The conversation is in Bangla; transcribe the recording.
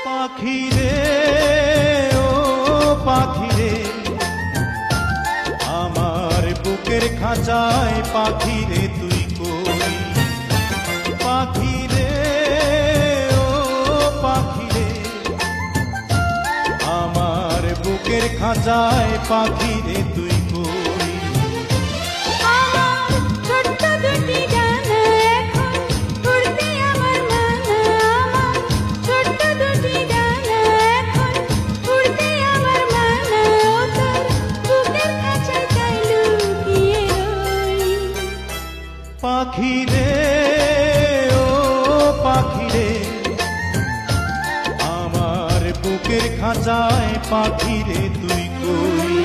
পাখি রে ও পাখি রে, আমার বুকের খাঁচায় পাখি রে তুই কই। পাখি রে ও পাখি রে, আমার বুকের খাঁচায় পাখি রে তুই কই। আমার ছোট্ট দুটি ডানা এখন উড়তে আমার মানা, আমার ছোট্ট দুটি ডানা এখন উড়তে আমার মানা, ও তোর বুকের খাঁচায় তাই লুকিয়ে রই। পাখি রে ও পাখি রে, আমার বুকের খাঁচায় পাখি রে তুই কই।